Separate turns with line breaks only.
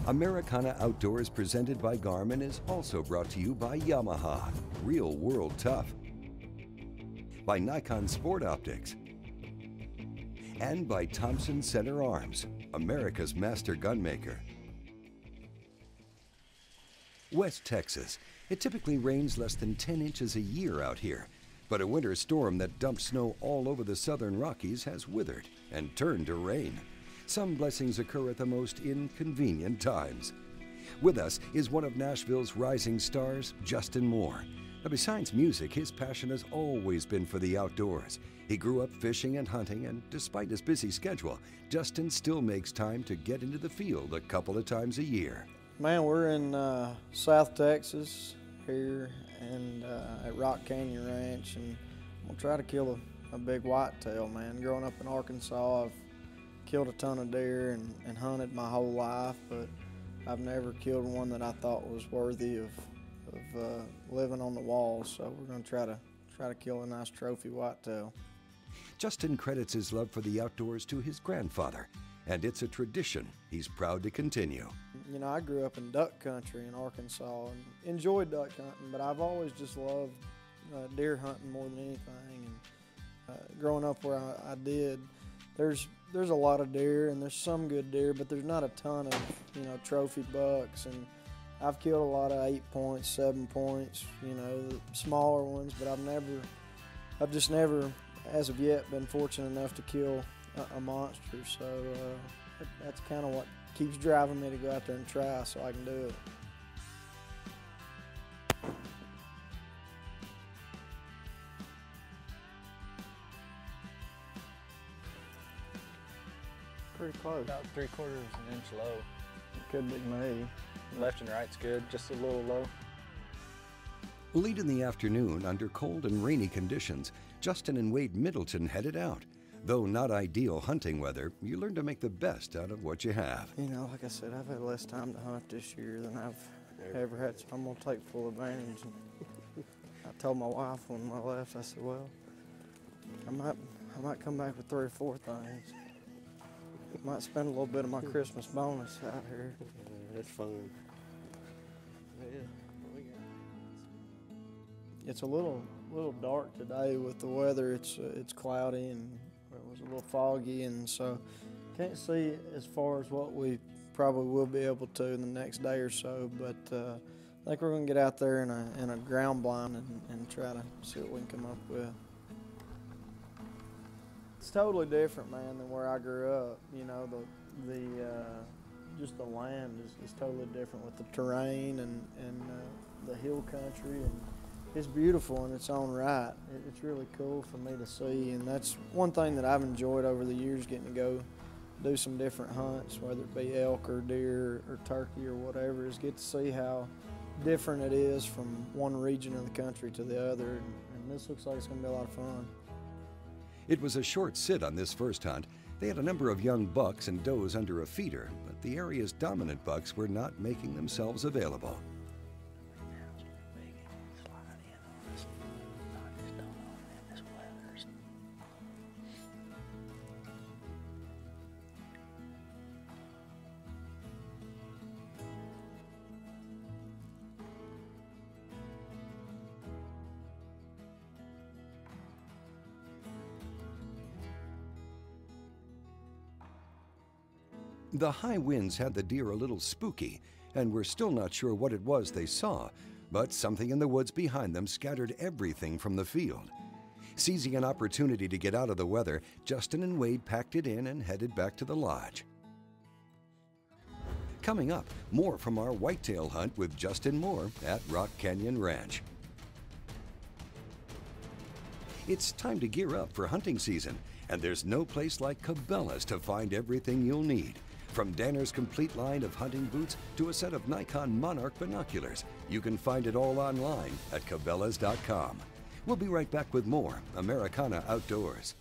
Americana Outdoors, presented by Garmin, is also brought to you by Yamaha, Real World Tough, by Nikon Sport Optics, and by Thompson Center Arms, America's master gunmaker. West Texas. It typically rains less than 10 inches a year out here, but a winter storm that dumped snow all over the southern Rockies has withered and turned to rain. Some blessings occur at the most inconvenient times. With us is one of Nashville's rising stars, Justin Moore. Now, besides music, his passion has always been for the outdoors. He grew up fishing and hunting, and despite his busy schedule, Justin still makes time to get into the field a couple of times a year.
Man, we're in South Texas here and at Rock Canyon Ranch, and I'm gonna try to kill a big whitetail, man. Growing up in Arkansas, I've killed a ton of deer and hunted my whole life, but I've never killed one that I thought was worthy of living on the wall. So we're gonna try to kill a nice trophy whitetail.
Justin credits his love for the outdoors to his grandfather, and it's a tradition he's proud to continue.
You know, I grew up in duck country in Arkansas and enjoyed duck hunting, but I've always just loved deer hunting more than anything. And growing up where I did, there's a lot of deer and there's some good deer, but there's not a ton of, you know, trophy bucks. And I've killed a lot of 8 points, 7 points, you know, the smaller ones, but I've just never, as of yet, been fortunate enough to kill a monster. So that's kind of what keeps driving me to go out there and try so I can do it. Pretty close.
About 3/4 of an inch low.
Could be me.
Left and right's good, just a little low.
Late in the afternoon, under cold and rainy conditions, Justin and Wade Middleton headed out. Though not ideal hunting weather, you learn to make the best out of what you have.
You know, like I said, I've had less time to hunt this year than I've ever had, so I'm going to take full advantage. I told my wife when I left, I said, well, I might come back with 3 or 4 things. Might spend a little bit of my Christmas bonus out here.
That's fun. Yeah.
It's a little dark today with the weather. It's cloudy and it was a little foggy, and so can't see as far as what we probably will be able to in the next day or so. But I think we're going to get out there in a ground blind and try to see what we can come up with. It's totally different, man, than where I grew up. You know, just the land is totally different with the terrain and the hill country, and it's beautiful in its own right. It's really cool for me to see, and that's one thing that I've enjoyed over the years, getting to go do some different hunts, whether it be elk or deer or turkey or whatever, is get to see how different it is from one region of the country to the other, and this looks like it's going to be a lot of fun.
It was a short sit on this first hunt. They had a number of young bucks and does under a feeder, but the area's dominant bucks were not making themselves available. The high winds had the deer a little spooky, and we're still not sure what it was they saw, but something in the woods behind them scattered everything from the field. Seizing an opportunity to get out of the weather, Justin and Wade packed it in and headed back to the lodge. Coming up, more from our whitetail hunt with Justin Moore at Rock Canyon Ranch. It's time to gear up for hunting season, and there's no place like Cabela's to find everything you'll need. From Danner's complete line of hunting boots to a set of Nikon Monarch binoculars, you can find it all online at Cabelas.com. We'll be right back with more Americana Outdoors.